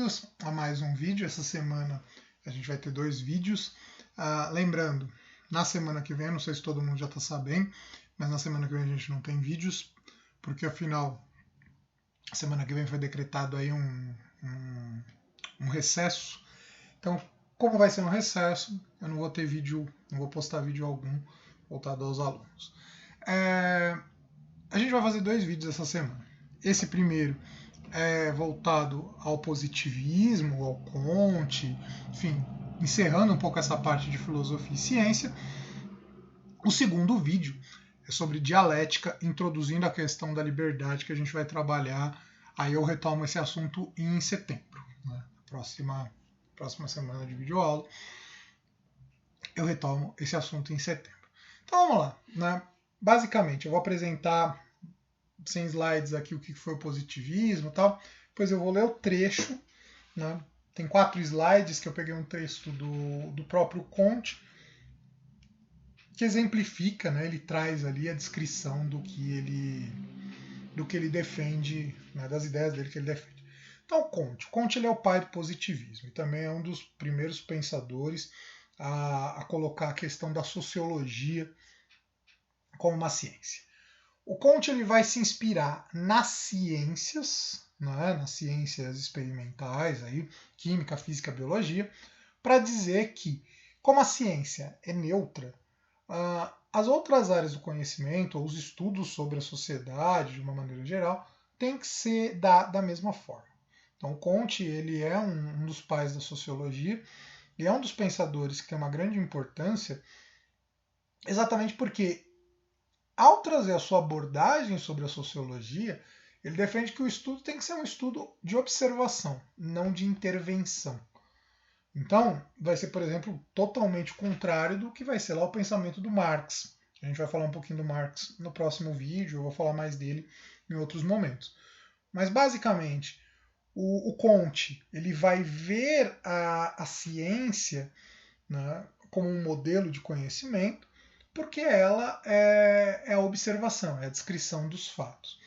bem-vindos a mais um vídeo. Essa semana a gente vai ter 2 vídeos. Lembrando, na semana que vem, não sei se todo mundo já está sabendo, mas na semana que vem a gente não tem vídeos, porque afinal, a semana que vem foi decretado aí um recesso. Então, como vai ser um recesso, eu não vou ter vídeo, não vou postar vídeo algum voltado aos alunos. A gente vai fazer 2 vídeos essa semana. Esse primeiro é voltado ao positivismo, ao Comte, enfim, encerrando um pouco essa parte de filosofia e ciência. O segundo vídeo é sobre dialética, introduzindo a questão da liberdade, que a gente vai trabalhar. Aí eu retomo esse assunto em setembro, né? Próxima semana de videoaula, eu retomo esse assunto em setembro. Então vamos lá, né? Basicamente, eu vou apresentar sem slides aqui o que foi o positivismo e tal. Depois eu vou ler o trecho, né? Tem 4 slides que eu peguei um texto do próprio Comte, que exemplifica, né? Ele traz ali a descrição do que ele defende, né? Das ideias dele que ele defende. Então, o Comte ele é o pai do positivismo e também é um dos primeiros pensadores a colocar a questão da sociologia como uma ciência. O Comte ele vai se inspirar nas ciências, né, nas ciências experimentais, aí, química, física, biologia, para dizer que, como a ciência é neutra, as outras áreas do conhecimento, ou os estudos sobre a sociedade, de uma maneira geral, têm que ser da mesma forma. Então, o Comte ele é um dos pais da sociologia e é um dos pensadores que tem uma grande importância, exatamente porque ao trazer a sua abordagem sobre a sociologia, ele defende que o estudo tem que ser um estudo de observação, não de intervenção. Então, vai ser, por exemplo, totalmente contrário do que vai ser lá o pensamento do Marx. A gente vai falar um pouquinho do Marx no próximo vídeo, eu vou falar mais dele em outros momentos. Mas, basicamente, o Comte ele vai ver a ciência, né, como um modelo de conhecimento, porque ela é a observação, é a descrição dos fatos.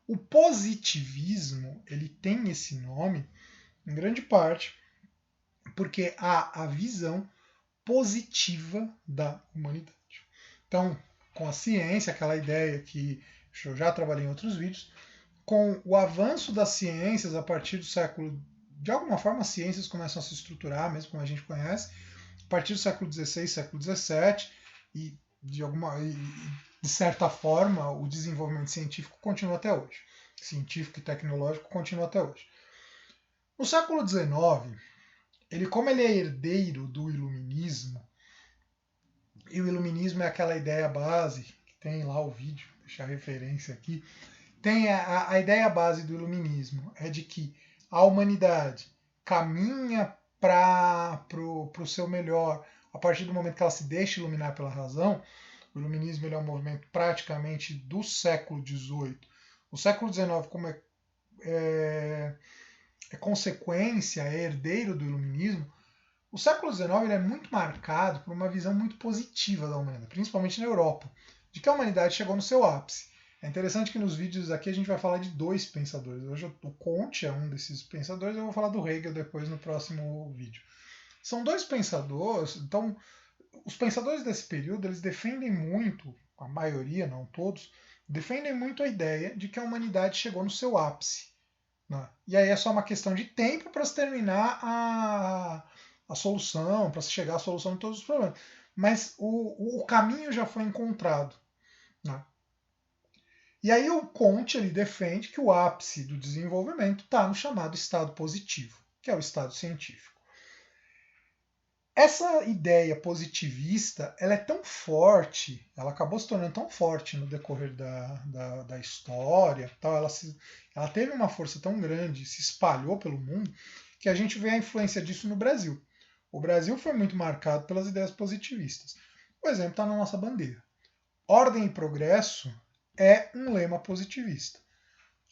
O positivismo ele tem esse nome, em grande parte, porque há a visão positiva da humanidade. Então, com a ciência, aquela ideia que eu já trabalhei em outros vídeos, com o avanço das ciências a partir do século, de alguma forma as ciências começam a se estruturar, mesmo como a gente conhece, a partir do século XVI, século XVII, e de certa forma o desenvolvimento científico continua até hoje. Científico e tecnológico continua até hoje. No século XIX, como ele é herdeiro do iluminismo, e o iluminismo é aquela ideia base, que tem lá o vídeo, vou deixar a referência aqui, tem a ideia base do iluminismo, é de que a humanidade caminha para o seu melhor a partir do momento que ela se deixa iluminar pela razão. O iluminismo ele é um movimento praticamente do século XVIII. O século XIX, como é consequência, é herdeiro do iluminismo, o século XIX ele é muito marcado por uma visão muito positiva da humanidade, principalmente na Europa, de que a humanidade chegou no seu ápice. É interessante que nos vídeos aqui a gente vai falar de 2 pensadores. Hoje o Comte é um desses pensadores, eu vou falar do Hegel depois no próximo vídeo. São 2 pensadores, então os pensadores desse período eles defendem muito, a maioria, não todos, defendem muito a ideia de que a humanidade chegou no seu ápice. Né? E aí é só uma questão de tempo para se terminar a solução, para se chegar à solução de todos os problemas. Mas o caminho já foi encontrado. Né? E aí o Comte ele defende que o ápice do desenvolvimento está no chamado estado positivo, que é o estado científico. Essa ideia positivista ela é tão forte, ela acabou se tornando tão forte no decorrer da história, tal, ela teve uma força tão grande, se espalhou pelo mundo, que a gente vê a influência disso no Brasil. O Brasil foi muito marcado pelas ideias positivistas. O exemplo está na nossa bandeira. Ordem e progresso é um lema positivista.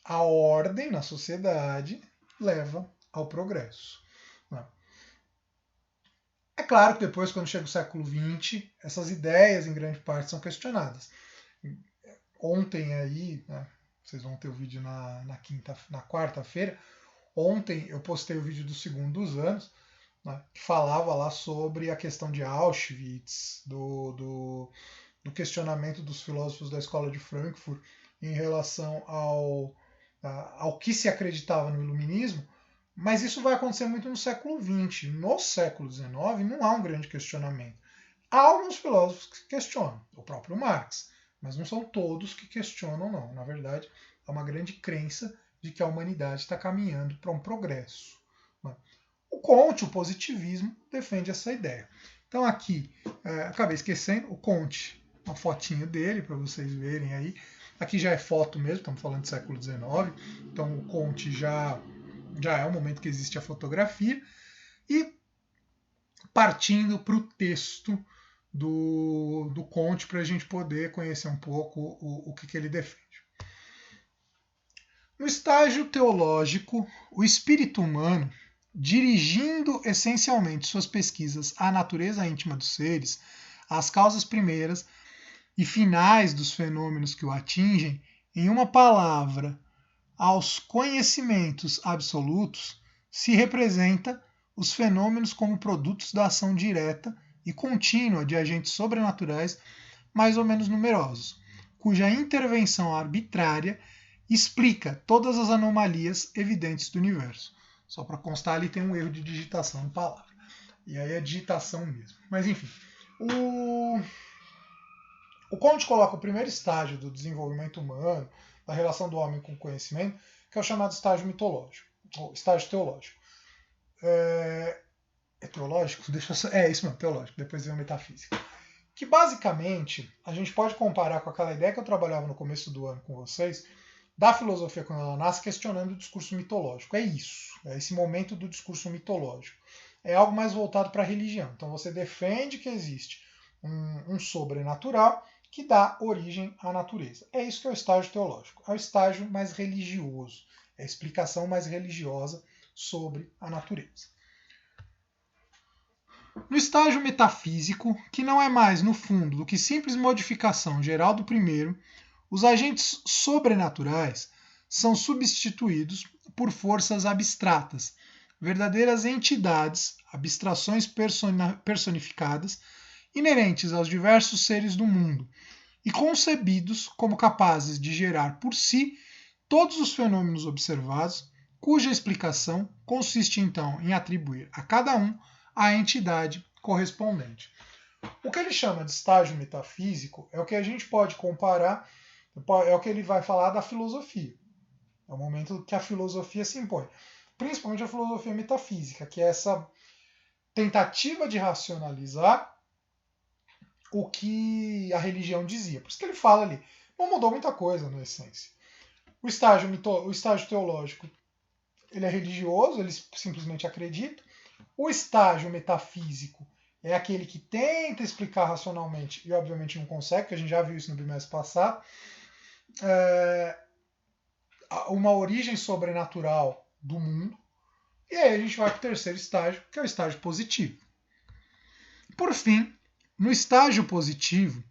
A ordem na sociedade leva ao progresso. É claro que depois, quando chega o século XX, essas ideias, em grande parte, são questionadas. Ontem aí, né, vocês vão ter o vídeo na quarta-feira, Ontem eu postei o vídeo do Segundo dos Anos, né, que falava lá sobre a questão de Auschwitz, do questionamento dos filósofos da escola de Frankfurt em relação ao que se acreditava no iluminismo, mas isso vai acontecer muito no século XX. No século XIX não há um grande questionamento. Há alguns filósofos que questionam, o próprio Marx, mas não são todos que questionam, não. Na verdade, há uma grande crença de que a humanidade está caminhando para um progresso. O Comte, o positivismo, defende essa ideia. Então aqui, acabei esquecendo, o Comte, uma fotinha dele para vocês verem aí. Aqui já é foto mesmo, estamos falando do século XIX, então o Comte já é o momento que existe a fotografia. E partindo para o texto do Comte, para a gente poder conhecer um pouco o que ele defende. No estágio teológico, o espírito humano, dirigindo essencialmente suas pesquisas à natureza íntima dos seres, às causas primeiras e finais dos fenômenos que o atingem, em uma palavra, aos conhecimentos absolutos, se representa os fenômenos como produtos da ação direta e contínua de agentes sobrenaturais mais ou menos numerosos, cuja intervenção arbitrária explica todas as anomalias evidentes do universo. Só para constar, ali tem um erro de digitação na palavra. E aí é digitação mesmo. Mas enfim, o Comte coloca o primeiro estágio do desenvolvimento humano, da relação do homem com o conhecimento, que é o chamado estágio mitológico, ou estágio teológico. É teológico? É isso mesmo, teológico, depois vem a metafísica. Que basicamente a gente pode comparar com aquela ideia que eu trabalhava no começo do ano com vocês, da filosofia quando ela nasce, questionando o discurso mitológico. É isso, é esse momento do discurso mitológico. É algo mais voltado para a religião. Então você defende que existe um sobrenatural que dá origem à natureza. É isso que é o estágio teológico. É o estágio mais religioso, é a explicação mais religiosa sobre a natureza. No estágio metafísico, que não é mais, no fundo, do que simples modificação geral do primeiro, os agentes sobrenaturais são substituídos por forças abstratas, verdadeiras entidades, abstrações personificadas, inerentes aos diversos seres do mundo, e concebidos como capazes de gerar por si todos os fenômenos observados, cuja explicação consiste então em atribuir a cada um a entidade correspondente. O que ele chama de estágio metafísico é o que a gente pode comparar, é o que ele vai falar da filosofia. É o momento que a filosofia se impõe. Principalmente a filosofia metafísica, que é essa tentativa de racionalizar o que a religião dizia. Por isso que ele fala ali. Não mudou muita coisa, na essência. O estágio teológico, ele é religioso, ele simplesmente acredita. O estágio metafísico é aquele que tenta explicar racionalmente e obviamente não consegue, porque a gente já viu isso no bimestre passado. Uma origem sobrenatural do mundo. E aí a gente vai para o terceiro estágio, que é o estágio positivo. Por fim, no estágio positivo,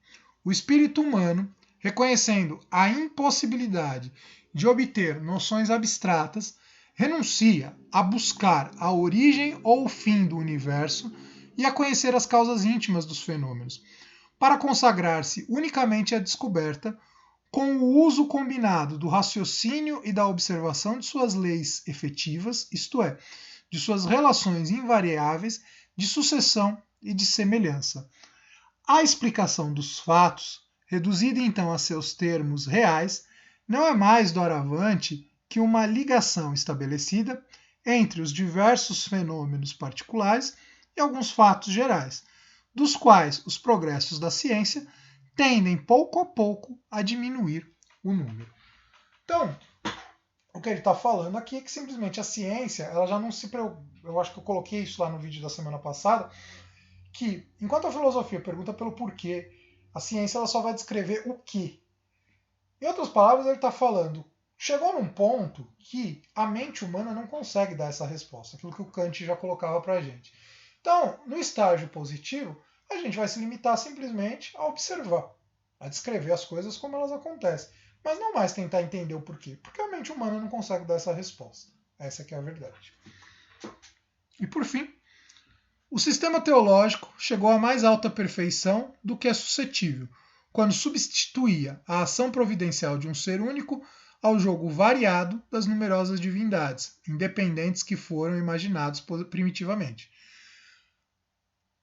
o espírito humano, reconhecendo a impossibilidade de obter noções abstratas, renuncia a buscar a origem ou o fim do universo e a conhecer as causas íntimas dos fenômenos, para consagrar-se unicamente à descoberta, com o uso combinado do raciocínio e da observação de suas leis efetivas, isto é, de suas relações invariáveis de sucessão e de semelhança. A explicação dos fatos, reduzida então a seus termos reais, não é mais doravante que uma ligação estabelecida entre os diversos fenômenos particulares e alguns fatos gerais, dos quais os progressos da ciência tendem pouco a pouco a diminuir o número. Então, o que ele está falando aqui é que simplesmente a ciência, ela já não se preocupa. Eu acho que eu coloquei isso lá no vídeo da semana passada, que enquanto a filosofia pergunta pelo porquê, a ciência ela só vai descrever o que. Em outras palavras, ele está falando, chegou num ponto que a mente humana não consegue dar essa resposta, aquilo que o Kant já colocava para a gente. Então, no estágio positivo, a gente vai se limitar simplesmente a observar, a descrever as coisas como elas acontecem, mas não mais tentar entender o porquê, porque a mente humana não consegue dar essa resposta. Essa que é a verdade. E por fim, o sistema teológico chegou à mais alta perfeição do que é suscetível, quando substituía a ação providencial de um ser único ao jogo variado das numerosas divindades, independentes que foram imaginados primitivamente.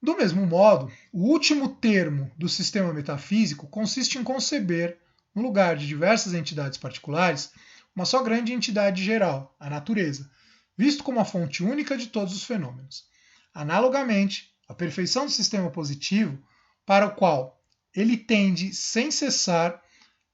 Do mesmo modo, o último termo do sistema metafísico consiste em conceber, no lugar de diversas entidades particulares, uma só grande entidade geral, a natureza, visto como a fonte única de todos os fenômenos. Analogamente, a perfeição do sistema positivo, para o qual ele tende sem cessar,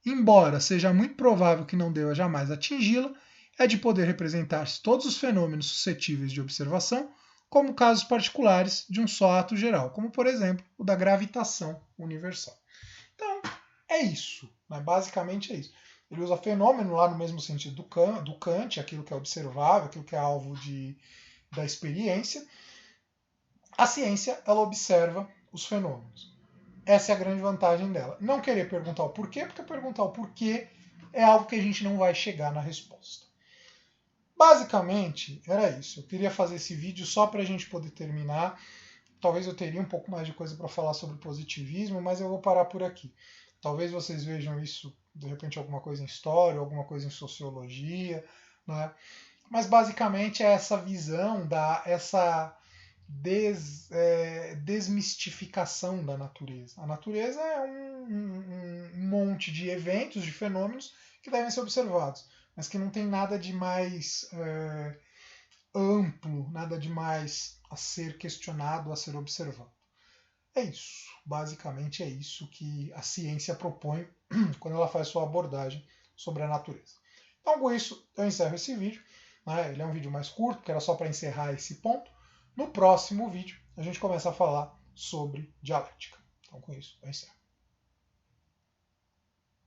embora seja muito provável que não deva jamais atingi-la, é de poder representar todos os fenômenos suscetíveis de observação como casos particulares de um só ato geral, como, por exemplo, o da gravitação universal. Então, é isso. Né? Basicamente é isso. Ele usa fenômeno lá no mesmo sentido do Kant, aquilo que é observável, aquilo que é alvo da experiência. A ciência, ela observa os fenômenos. Essa é a grande vantagem dela. Não querer perguntar o porquê, porque perguntar o porquê é algo que a gente não vai chegar na resposta. Basicamente, era isso. Eu queria fazer esse vídeo só para a gente poder terminar. Talvez eu teria um pouco mais de coisa para falar sobre positivismo, mas eu vou parar por aqui. Talvez vocês vejam isso, de repente, alguma coisa em história, alguma coisa em sociologia, né? Mas basicamente é essa visão, essa desmistificação da natureza. A natureza é um monte de eventos, de fenômenos que devem ser observados, mas que não tem nada de mais amplo, nada de mais a ser questionado, a ser observado. É isso. Basicamente é isso que a ciência propõe quando ela faz sua abordagem sobre a natureza. Então, com isso, eu encerro esse vídeo. Né? Ele é um vídeo mais curto, que era só para encerrar esse ponto. No próximo vídeo, a gente começa a falar sobre dialética. Então, com isso, eu encerro.